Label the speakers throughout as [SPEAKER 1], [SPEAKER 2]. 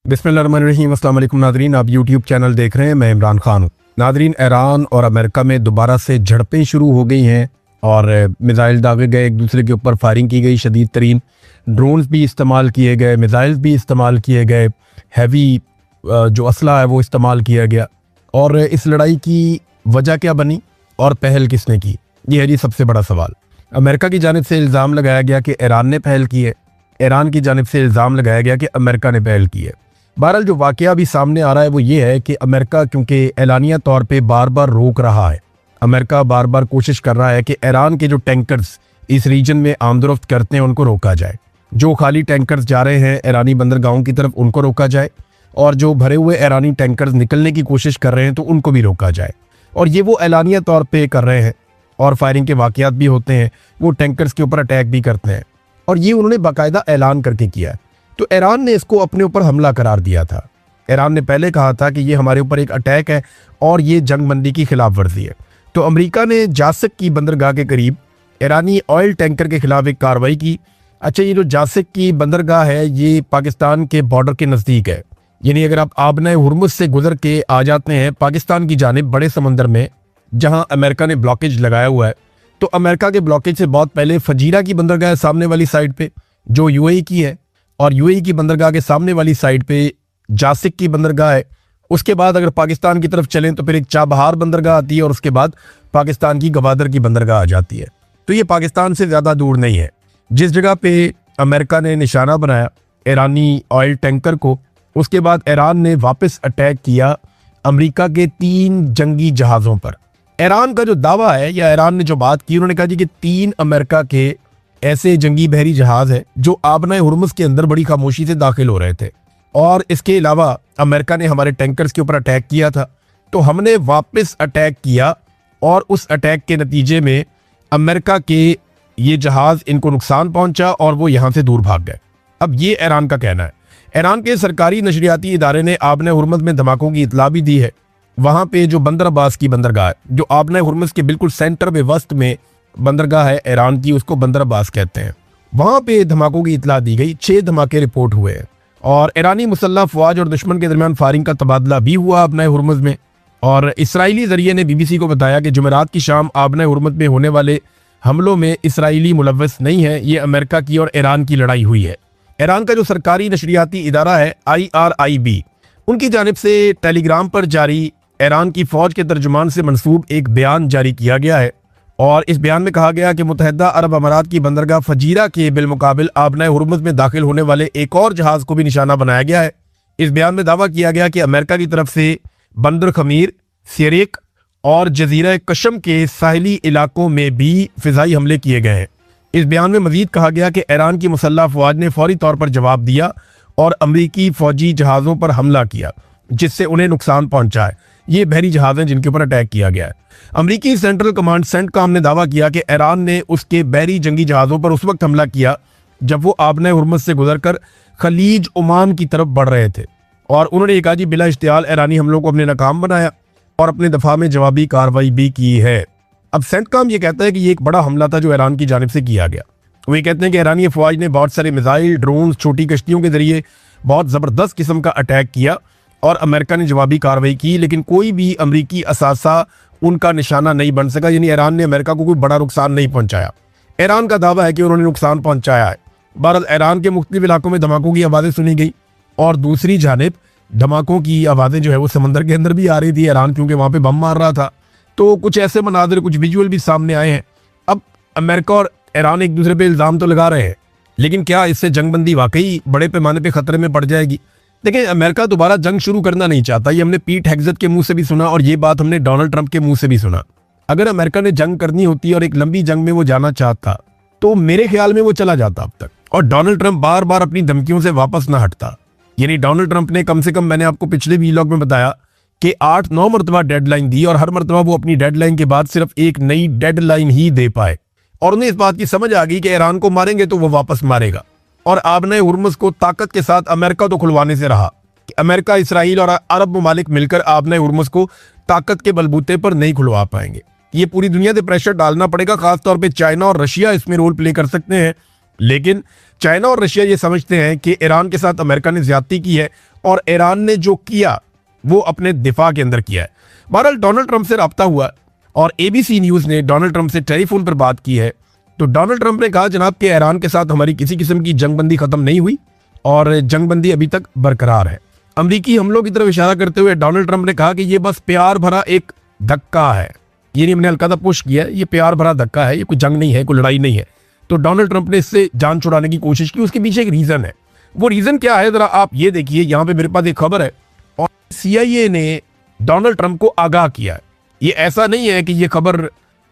[SPEAKER 1] बिस्मिल्लाहिर्रहमानिर्रहीम। अस्सलाम वालेकुम नादरीन, आप यूट्यूब चैनल देख रहे हैं, मैं इमरान खान हूँ। नादरीन, ईरान और अमेरिका में दोबारा से झड़पें शुरू हो गई हैं और मिसाइल दागे गए, एक दूसरे के ऊपर फायरिंग की गई, शदीद तरीन ड्रोन्स भी इस्तेमाल किए गए, मिसाइल्स भी इस्तेमाल किए गए, हैवी जो असला है वो इस्तेमाल किया गया। और इस लड़ाई की वजह क्या बनी और पहल किसने की, ये है जी सबसे बड़ा सवाल। अमेरिका की जानिब से इल्ज़ाम लगाया गया कि ईरान ने पहल की है, ईरान की जानिब से इल्ज़ाम लगाया गया कि अमेरिका ने पहल की है। बहरहाल जो वाक़या अभी सामने आ रहा है वो ये है कि अमेरिका क्योंकि एलानिया तौर पे बार बार रोक रहा है, अमेरिका बार बार कोशिश कर रहा है कि ईरान के जो टैंकर्स इस रीजन में आमदरफ्त करते हैं उनको रोका जाए, जो खाली टैंकर्स जा रहे हैं ईरानी बंदरगाहों की तरफ उनको रोका जाए, और जो भरे हुए ईरानी टैंकर्स निकलने की कोशिश कर रहे हैं तो उनको भी रोका जाए। और ये वो एलानिया तौर पर कर रहे हैं और फायरिंग के वाक़यात भी होते हैं, वो टैंकर्स के ऊपर अटैक भी करते हैं, और ये उन्होंने बाकायदा ऐलान करके किया है। तो ईरान ने इसको अपने ऊपर हमला करार दिया था। ईरान ने पहले कहा था कि ये हमारे ऊपर एक अटैक है और ये जंगबंदी की खिलाफ वर्जी है। तो अमेरिका ने जासिक की बंदरगाह के करीब ईरानी ऑयल टैंकर के खिलाफ एक कार्रवाई की। अच्छा, ये जो जासिक की बंदरगाह है ये पाकिस्तान के बॉर्डर के नज़दीक है, यानी अगर आप आबना हुर्मुज़ से गुजर के आ जाते हैं पाकिस्तान की जानिब बड़े समंदर में, जहाँ अमेरिका ने ब्लॉकेज लगाया हुआ है, तो अमेरिका के ब्लॉकेज से बहुत पहले फजीरा की बंदरगाह है सामने वाली साइड पे जो यूएई की है, और यूएई की बंदरगाह के सामने वाली साइड पे जासिक की बंदरगाह है। उसके बाद अगर पाकिस्तान की तरफ चलें तो फिर एक चाबहार बंदरगाह आती है और उसके बाद पाकिस्तान की गवादर की बंदरगाह आ जाती है। तो ये पाकिस्तान से ज़्यादा दूर नहीं है। जिस जगह पे अमेरिका ने निशाना बनाया ईरानी ऑयल टैंकर को, उसके बाद ईरान ने वापस अटैक किया अमेरिका के 3 जंगी जहाज़ों पर। ईरान का जो दावा है या ईरान ने जो बात की, उन्होंने कहा जी कि 3 अमेरिका के ऐसे जंगी बहरी जहाज है जो आबना हुर्मुज़ के अंदर बड़ी खामोशी से दाखिल हो रहे थे, और इसके अलावा अमेरिका ने हमारे टैंकर्स के ऊपर अटैक किया था, तो हमने वापस अटैक किया और उस अटैक के नतीजे में अमेरिका के ये जहाज इनको नुकसान पहुंचा और वो यहाँ से दूर भाग गए। अब ये ईरान का कहना है। ईरान के सरकारी नशरियाती इदारे ने आबना हुर्मुज़ में धमाकों की इतला भी दी है। वहाँ पे जो बंदर अब्बास की बंदरगाह है जो आबना हुर्मुज़ के बिल्कुल सेंटर में वस्त में बंदरगाह है ईरान की, उसको बंदर अब्बास कहते हैं, वहाँ पे धमाकों की इतला दी गई। 6 धमाके रिपोर्ट हुए हैं और ईरानी मुसल्लह अफवाज और दुश्मन के दरमियान फायरिंग का तबादला भी हुआ आबना हुर्मुज़ में। और इसराइली जरिए ने बीबीसी को बताया कि जुमेरात की शाम आबना हुर्मुज़ में होने वाले हमलों में इसराइली मुलव्वस नहीं है, ये अमेरिका की और ईरान की लड़ाई हुई है। ईरान का जो सरकारी नशरियाती इदारा है IRIB, उनकी जानिब से टेलीग्राम पर जारी ईरान की फौज के तर्जुमान से मंसूब एक बयान जारी किया गया है, और इस बयान में कहा गया कि मुत्तहिदा अरब अमारात की बंदरगाह फजीरा के बिलमुकाबिल आबना हुर्मुज़ में दाखिल होने वाले एक और जहाज को भी निशाना बनाया गया है। इस बयान में दावा किया गया कि अमेरिका की तरफ से बंदर खमीर, सिरिक और जजीरा कशम के साहिली इलाकों में भी फिजाई हमले किए गए हैं। इस बयान में मजीद कहा गया कि ईरान की मुसल्लह अफवाज ने फौरी तौर पर जवाब दिया और अमरीकी फौजी जहाज़ों पर हमला किया जिससे उन्हें नुकसान पहुंचा है। ये बहरी जहाज हैं जिनके ऊपर अटैक किया गया है। अमरीकी सेंट्रल कमांड सेंटकॉम ने दावा किया कि ईरान ने उसके बहरी जंगी जहाज़ों पर उस वक्त हमला किया जब वो आबना हुर्मुज़ से गुजरकर खलीज ओमान की तरफ बढ़ रहे थे, और उन्होंने कहा जी बिला इश्तियाल ईरानी हमलों को अपने नाकाम बनाया और अपने दफा में जवाबी कार्रवाई भी की है। अब सेंटकॉम ये कहता है कि ये एक बड़ा हमला था जो ईरान की जानिब से किया गया। वो ये कहते हैं कि ईरानी अफवाज ने बहुत सारे मिसाइल, ड्रोन, छोटी कश्तियों के जरिए बहुत ज़बरदस्त किस्म का अटैक किया और अमेरिका ने जवाबी कार्रवाई की, लेकिन कोई भी अमरीकी असासा उनका निशाना नहीं बन सका, यानी ईरान ने अमेरिका को कोई बड़ा नुकसान नहीं पहुंचाया। ईरान का दावा है कि उन्होंने नुकसान पहुंचाया है। बहरहाल ईरान के मुख्तलिफ इलाकों में धमाकों की आवाज़ें सुनी गई, और दूसरी जानिब धमाकों की आवाज़ें जो है वो समंदर के अंदर भी आ रही थी। ईरान क्योंकि वहाँ पर बम मार रहा था, तो कुछ ऐसे मनाजिर, कुछ विजुअल भी सामने आए हैं। अब अमेरिका और ईरान एक दूसरे पे इल्ज़ाम तो लगा रहे हैं, लेकिन क्या इससे जंगबंदी वाकई बड़े पैमाने पे खतरे में पड़ जाएगी? देखिए, अमेरिका दोबारा जंग शुरू करना नहीं चाहता। ये हमने पीट हेग्सेट के मुंह से भी सुना और ये बात हमने डोनाल्ड ट्रंप के मुंह से भी सुना। अगर अमेरिका ने जंग करनी होती और एक लंबी जंग में वो जाना चाहता तो मेरे ख्याल में वो चला जाता अब तक, और डोनाल्ड ट्रंप बार बार अपनी धमकियों से वापस ना हटता। यानी डोनाल्ड ट्रंप ने कम से कम, मैंने आपको पिछले वीलॉग में बताया कि 8-9 मरतबा डेडलाइन दी, और हर मरतबा वो अपनी डेडलाइन के बाद सिर्फ एक नई डेडलाइन ही दे पाए, और उन्हें इस बात की समझ आ गई कि ईरान को मारेंगे तो वो वापस मारेगा। और आबना हुर्मुज़ को ताकत के साथ अमेरिका तो खुलवाने से रहा कि अमेरिका, इसराइल और अरब ममालिक मिलकर आबना हुर्मुज़ को ताकत के बलबूते पर नहीं खुलवा पाएंगे। ये पूरी दुनिया से प्रेशर डालना पड़ेगा, खासतौर पर चाइना और रशिया इसमें रोल प्ले कर सकते हैं, लेकिन चाइना और रशिया ये समझते हैं कि ईरान के साथ अमेरिका ने ज्यादती की है और ईरान ने जो किया वो अपने दिफा के अंदर किया है। बहरहाल डोनाल्ड ट्रंप से रब्ता हुआ और एबीसी न्यूज ने डोनाल्ड ट्रंप से टेलीफोन पर बात की है। तो डोनाल्ड ट्रंप ने कहा, जनाब कि ईरान के साथ हमारी किसी किस्म की जंगबंदी खत्म नहीं हुई और जंगबंदी अभी तक बरकरार है। अमरीकी हमलों की तरफ इशारा करते हुए डोनाल्ड ट्रंप ने कहा कि ये बस प्यार भरा एक धक्का है। ये नहीं, हमने अलकायदा पुश किया, ये प्यार भरा धक्का है, ये कोई जंग नहीं है, कोई लड़ाई नहीं है। तो डोनाल्ड ट्रंप ने इससे जान छुड़ाने की कोशिश की। उसके पीछे एक रीजन है। वो रीजन क्या है, जरा आप ये देखिए। यहाँ पे मेरे पास एक खबर है और CIA ने डोनाल्ड ट्रंप को आगाह किया है। ये ऐसा नहीं है कि ये खबर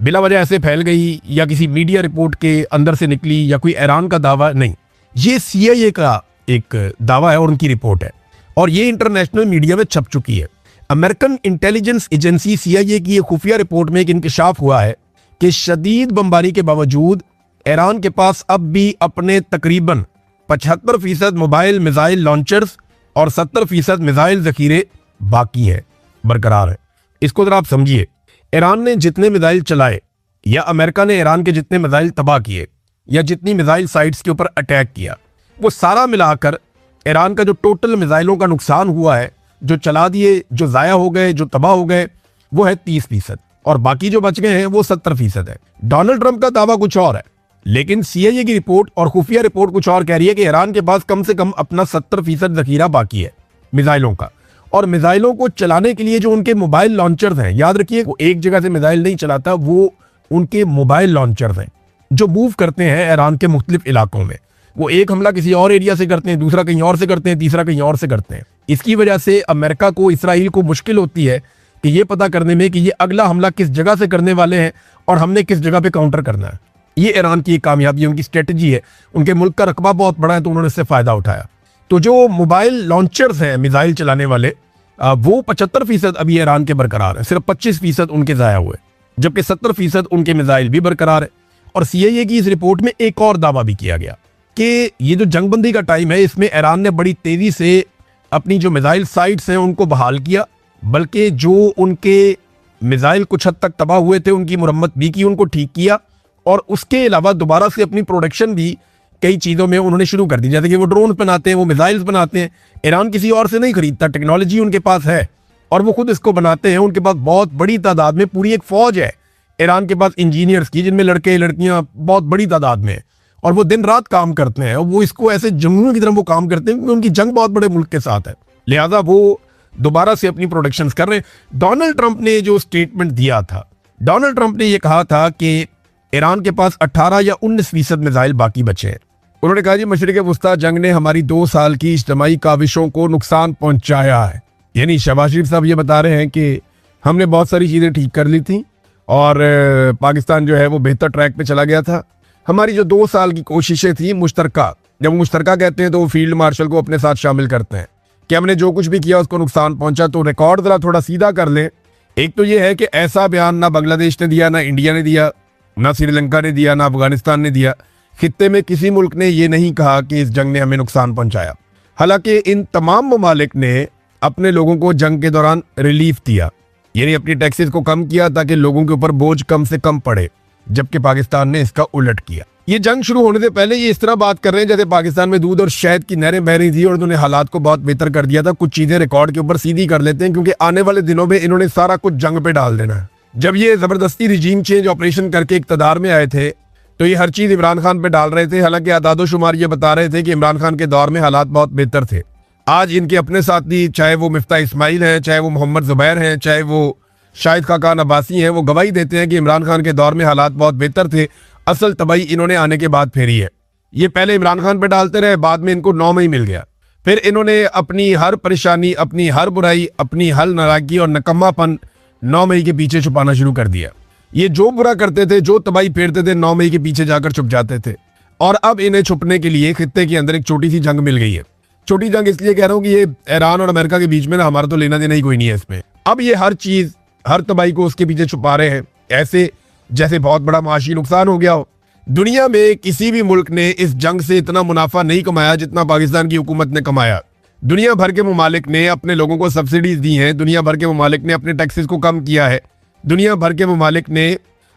[SPEAKER 1] बिला वजह ऐसे फैल गई या किसी मीडिया रिपोर्ट के अंदर से निकली या कोई ईरान का दावा, नहीं। ये CIA का एक दावा है और उनकी रिपोर्ट है और ये इंटरनेशनल मीडिया में छप चुकी है। अमेरिकन इंटेलिजेंस एजेंसी CIA की एक खुफिया रिपोर्ट में एक इंकशाफ हुआ है कि शदीद बमबारी के बावजूद ईरान के पास अब भी अपने तकरीबन 75% मोबाइल मिसाइल लॉन्चर्स और 70% मिसाइल जखीरे बाकी है, बरकरार है। इसको जरा आप समझिए। ईरान ने जितने मिसाइल चलाए या अमेरिका ने ईरान के जितने मिसाइल तबाह किए या जितनी मिसाइल साइट्स के ऊपर अटैक किया, वो सारा मिलाकर ईरान का जो टोटल मिसाइलों का नुकसान हुआ है, जो चला दिए, जो जाया हो गए, जो तबाह हो गए, वो है 30% और बाकी जो बच गए हैं वो 70% है। डोनाल्ड ट्रंप का दावा कुछ और है, लेकिन CIA की रिपोर्ट और खुफिया रिपोर्ट कुछ और कह रही है कि ईरान के पास कम से कम अपना 70% जखीरा बाकी है मिसाइलों का। और मिसाइलों को चलाने के लिए जो उनके मोबाइल लॉन्चर्स हैं, याद रखिए वो एक जगह से मिसाइल नहीं चलाता, वो उनके मोबाइल लॉन्चर्स हैं जो मूव करते हैं ईरान के मुख्तलिफ इलाकों में। वो एक हमला किसी और एरिया से करते हैं, दूसरा कहीं और से करते हैं, तीसरा कहीं और से करते हैं। इसकी वजह से अमेरिका को, इसराइल को मुश्किल होती है कि ये पता करने में कि ये अगला हमला किस जगह से करने वाले हैं और हमने किस जगह पे काउंटर करना है। ये ईरान की एक कामयाबी, उनकी स्ट्रेटजी है। उनके मुल्क का रकबा बहुत बड़ा है तो उन्होंने इससे फायदा उठाया। तो जो मोबाइल लॉन्चर्स हैं मिसाइल चलाने वाले, वो 75% अभी ईरान के बरकरार है, सिर्फ 25% उनके जाया हुए, जबकि 70% उनके मिसाइल भी बरकरार है। और CIA की इस रिपोर्ट में एक और दावा भी किया गया कि ये जो जंगबंदी का टाइम है, इसमें ईरान ने बड़ी तेजी से अपनी जो मिसाइल साइट्स हैं उनको बहाल किया, बल्कि जो उनके मिसाइल कुछ हद तक तबाह हुए थे उनकी मुरम्मत भी की, उनको ठीक किया। और उसके अलावा दोबारा से अपनी प्रोडक्शन भी कई चीज़ों में उन्होंने शुरू कर दी, जैसे कि वो ड्रोन बनाते हैं, वो मिसाइल्स बनाते हैं। ईरान किसी और से नहीं खरीदता, टेक्नोलॉजी उनके पास है और वो खुद इसको बनाते हैं। उनके पास बहुत बड़ी तादाद में पूरी एक फौज है ईरान के पास इंजीनियर्स की, जिनमें लड़के लड़कियां बहुत बड़ी तादाद में, और वो दिन रात काम करते हैं। वो इसको ऐसे जंगलों की तरह वो काम करते हैं क्योंकि उनकी जंग बहुत बड़े मुल्क के साथ है, लिहाजा वो दोबारा से अपनी प्रोडक्शन कर रहे हैं। डोनाल्ड ट्रंप ने जो स्टेटमेंट दिया था, डोनाल्ड ट्रंप ने यह कहा था कि ईरान के पास 18 या 19% मिसाइल बाकी बचे हैं। उन्होंने कहा, जी मशरिक वस्ता जंग ने हमारी 2 साल की इज्तिमाई काविशों को नुकसान पहुंचाया है। यानी शहबाज शरीफ साहब ये बता रहे हैं कि हमने बहुत सारी चीज़ें ठीक कर ली थी और पाकिस्तान जो है वो बेहतर ट्रैक पे चला गया था। हमारी जो 2 साल की कोशिशें थी मुश्तरका, जब मुश्तरका कहते हैं तो वो फील्ड मार्शल को अपने साथ शामिल करते हैं कि हमने जो कुछ भी किया उसको नुकसान पहुंचा। तो रिकॉर्ड जरा थोड़ा सीधा कर लें। एक तो ये है कि ऐसा बयान ना बांग्लादेश ने दिया, ना इंडिया ने दिया, ना श्रीलंका ने दिया, ना अफगानिस्तान ने दिया। खित्ते में किसी मुल्क ने यह नहीं कहा कि इस जंग ने हमें नुकसान पहुंचाया। हालांकि इन तमाम ममालिक ने अपने लोगों को जंग के दौरान रिलीफ दिया, यानी अपनी टैक्सेस को कम किया ताकि लोगों के ऊपर बोझ कम से कम पड़े, जबकि पाकिस्तान ने इसका उलट किया। ये जंग शुरू होने से पहले ये इस तरह बात कर रहे हैं जैसे पाकिस्तान में दूध और शहद की नहरें बह रही थी और उन्होंने हालात को बहुत बेहतर कर दिया था। कुछ चीजें रिकॉर्ड के ऊपर सीधी कर लेते हैं क्योंकि आने वाले दिनों में इन्होंने सारा कुछ जंग पे डाल देना है। जब ये जबरदस्ती रिजीम चेंज ऑपरेशन करके इक्तदार में आए थे तो ये हर चीज इमरान खान पे डाल रहे थे। हालांकि आदादोशुमार ये बता रहे थे कि इमरान खान के दौर में हालात बहुत बेहतर थे। आज इनके अपने साथी, चाहे वो मिफ्ता इस्माइल हैं, चाहे वो मोहम्मद जुबैर हैं, चाहे वो शाहिद खाकान अब्बासी हैं, वो गवाही देते हैं कि इमरान खान के दौर में हालात बहुत बेहतर थे। असल तबाही इन्होंने आने के बाद फेरी है। ये पहले इमरान खान पे डालते रहे, बाद में इनको 9 मई मिल गया। फिर इन्होंने अपनी हर परेशानी, अपनी हर बुराई, अपनी हर नाराजगी और नकम्मापन 9 मई के पीछे छुपाना शुरू कर दिया। ये जो बुरा करते थे, जो तबाही फेरते थे, 9 मई के पीछे जाकर छुप जाते थे। और अब इन्हें छुपने के लिए खित्ते के अंदर एक छोटी सी जंग मिल गई है। छोटी जंग इसलिए कह रहा हूं कि ये ईरान और अमेरिका के बीच में ना हमारा तो लेना देना ही कोई नहीं है इसमें। अब ये हर चीज, हर तबाही को उसके पीछे छुपा रहे हैं, ऐसे जैसे बहुत बड़ा माशी नुकसान हो गया हो। दुनिया में किसी भी मुल्क ने इस जंग से इतना मुनाफा नहीं कमाया जितना पाकिस्तान की हुकूमत ने कमाया। दुनिया भर के ममालिक ने अपने लोगों को सब्सिडीज दी हैं, दुनिया भर के ममालिक ने अपने टैक्सेस को कम किया है, दुनिया भर के ममालिक ने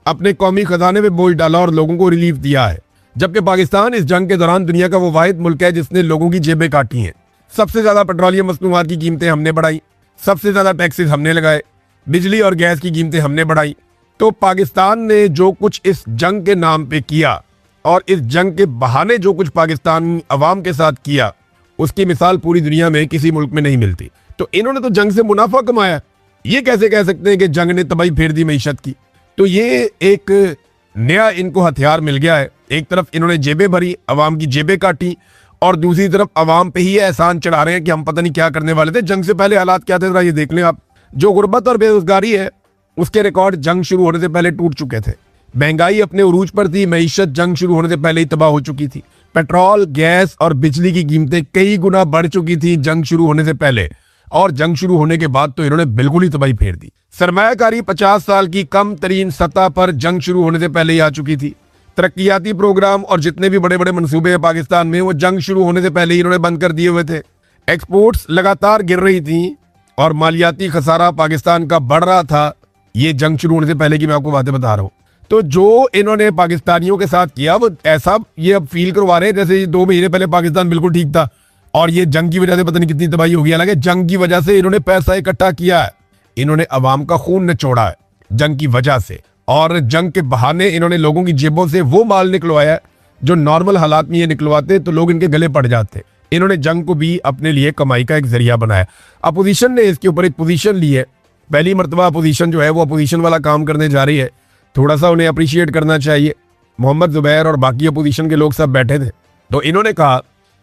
[SPEAKER 1] अपने कौमी खजाने में बोझ डाला और लोगों को रिलीफ दिया है। जबकि पाकिस्तान इस जंग के दौरान दुनिया का वो वाहिद मुल्क है जिसने लोगों की जेबें काटी हैं। सबसे ज्यादा पेट्रोलियम मसनूआत की कीमतें हमने बढ़ाई, सबसे ज्यादा टैक्सेस हमने लगाए, बिजली और गैस की कीमतें हमने बढ़ाई। तो पाकिस्तान ने जो कुछ इस जंग के नाम पे किया और इस जंग के बहाने जो कुछ पाकिस्तान अवाम के साथ किया, उसकी मिसाल पूरी दुनिया में किसी मुल्क में नहीं मिलती। तो इन्होंने तो जंग से मुनाफा कमाया, ये कैसे कह सकते हैं कि जंग ने तबाही फेर दी मईशत की। तो ये एक नया इनको हथियार मिल गया है। एक तरफ इन्होंने जेबें भरी, अवाम की जेबें काटी, और दूसरी तरफ अवाम पे ही एहसान चढ़ा रहे हैं कि हम पता नहीं क्या करने वाले थे। जंग से पहले हालात क्या थे जरा ये देख लें आप। जो गुर्बत और बेरोजगारी है उसके रिकॉर्ड जंग शुरू होने से पहले टूट चुके थे। महंगाई अपने उरूज पर थी, मईशत जंग शुरू होने से पहले ही तबाह हो चुकी थी। पेट्रोल, गैस और बिजली की कीमतें कई गुना बढ़ चुकी थी जंग शुरू होने से पहले, और जंग शुरू होने के बाद तो इन्होंने बिल्कुल ही तबाही फेर दी। सरमायाकारी 50 साल की कम तरीन सतह पर जंग शुरू होने से पहले ही आ चुकी थी। तरक्याती प्रोग्राम और जितने भी बड़े बड़े मंसूबे हैं पाकिस्तान में, वो जंग शुरू होने से पहले ही इन्होंने बंद कर दिए हुए थे। एक्सपोर्ट्स लगातार गिर रही थी और मालियाती खसारा पाकिस्तान का बढ़ रहा था। ये जंग शुरू होने से पहले की मैं आपको बातें बता रहा हूँ। तो जो इन्होंने पाकिस्तानियों के साथ किया वो ऐसा ये अब फील करवा रहे हैं जैसे 2 महीने पहले पाकिस्तान बिल्कुल ठीक था और ये जंग की वजह से पता नहीं कितनी तबाही होगी। हालांकि जंग की वजह से इन्होंने पैसा इकट्ठा किया है, इन्होंने अवाम का खून निचोड़ा है जंग की वजह से, और जंग के बहाने इन्होंने लोगों की जेबों से वो माल निकलवाया जो नॉर्मल हालात में ये निकलवाते तो लोग इनके गले पड़ जाते। इन्होंने जंग को भी अपने लिए कमाई का एक जरिया बनाया। अपोजिशन ने इसके ऊपर एक पोजीशन ली है। पहली मरतबा अपोजिशन जो है वो अपोजिशन वाला काम करने जा रही है, थोड़ा सा उन्हें अप्रिशिएट करना चाहिए। मोहम्मद जुबैर और बाकी अपोजिशन के लोग सब बैठे थे, तो इन्होंने कहा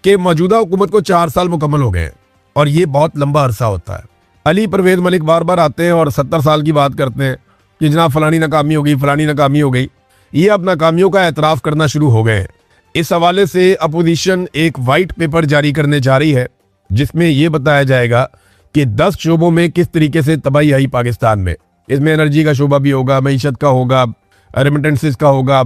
[SPEAKER 1] कि मौजूदा हुकूमत को 4 साल मुकम्मल हो गए हैं और ये बहुत लंबा अरसा होता है। अली परवेज मलिक बार बार आते हैं और 70 साल की बात करते हैं कि जनाब फलानी नाकामी हो गई, फलानी नाकामी हो गई। ये अब नाकामियों का एतराफ़ करना शुरू हो गए हैं। इस हवाले से अपोजिशन एक वाइट पेपर जारी करने जा रही है जिसमें यह बताया जाएगा कि 10 शोबों में किस तरीके से तबाही आई पाकिस्तान में। इसमें एनर्जी का शोबा भी होगा, मईशत का होगा, रेमिटेंसेस का होगा,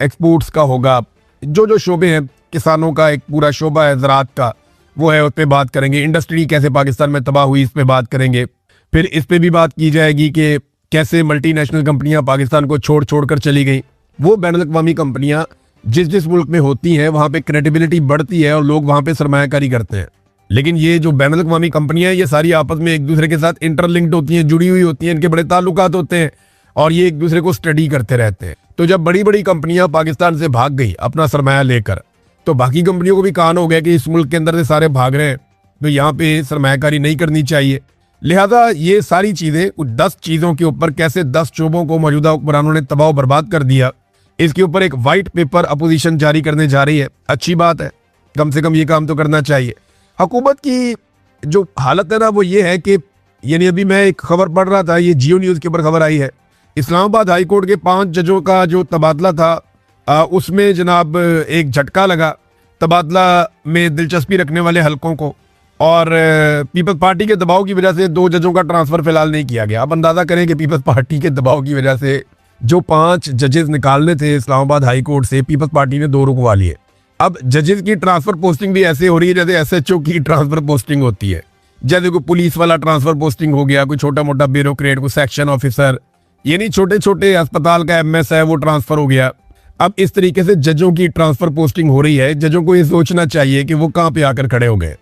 [SPEAKER 1] एक्सपोर्ट्स का होगा, जो जो शोबे हैं, किसानों का एक पूरा शोबा है ज़राअत का, वो है, उस पर बात करेंगे। इंडस्ट्री कैसे पाकिस्तान में तबाह हुई, इस पर बात करेंगे। फिर इस पर भी बात की जाएगी कि कैसे मल्टीनेशनल कंपनियां पाकिस्तान को छोड़ छोड़ कर चली गई। वो बैनुल अक़वामी कंपनियां जिस जिस मुल्क में होती हैं वहाँ पे क्रेडिबिलिटी बढ़ती है और लोग वहाँ पे सरमायाकारी करते हैं। लेकिन ये जो बैनुल अक़वामी कंपनियां हैं ये सारी आपस में एक दूसरे के साथ इंटरलिंक्ड होती हैं, जुड़ी हुई होती हैं, इनके बड़े ताल्लुकात होते हैं और ये एक दूसरे को स्टडी करते रहते हैं। तो जब बड़ी बड़ी कंपनियां पाकिस्तान से भाग गई अपना सरमाया लेकर, तो बाकी कंपनियों को भी कान हो गया कि इस मुल्क के अंदर से सारे भाग रहे हैं, तो यहाँ पे सरमायाकारी नहीं करनी चाहिए। लिहाजा ये सारी चीज़ें, 10 चीज़ों के ऊपर कैसे 10 शोबों को मौजूदा हुक्मरानों ने तबाह बर्बाद कर दिया, इसके ऊपर एक वाइट पेपर अपोजिशन जारी करने जा रही है। अच्छी बात है, कम से कम ये काम तो करना चाहिए। हुकूमत की जो हालत है ना वो ये है कि, यानी अभी मैं एक खबर पढ़ रहा था, ये जियो न्यूज़ के ऊपर खबर आई है, इस्लामाबाद हाई कोर्ट के 5 जजों का जो तबादला था उसमें जनाब एक झटका लगा तबादला में दिलचस्पी रखने वाले हलकों को, और पीपल्स पार्टी के दबाव की वजह से 2 जजों का ट्रांसफर फिलहाल नहीं किया गया। आप अंदाजा करें कि पीपल्स पार्टी के दबाव की वजह से जो 5 जजेस निकालने थे इस्लामाबाद हाई कोर्ट से, पीपल्स पार्टी ने 2 रुकवा लिए। अब जजेस की ट्रांसफर पोस्टिंग भी ऐसे हो रही है जैसे एसएचओ की ट्रांसफर पोस्टिंग होती है, जैसे कोई पुलिस वाला ट्रांसफर पोस्टिंग हो गया, कोई छोटा मोटा ब्यूरोक्रेट, कोई सेक्शन ऑफिसर, यानी छोटे छोटे अस्पताल का एमएस है वो ट्रांसफर हो गया। अब इस तरीके से जजों की ट्रांसफर पोस्टिंग हो रही है। जजों को ये सोचना चाहिए कि वो कहाँ पे आकर खड़े हो गए।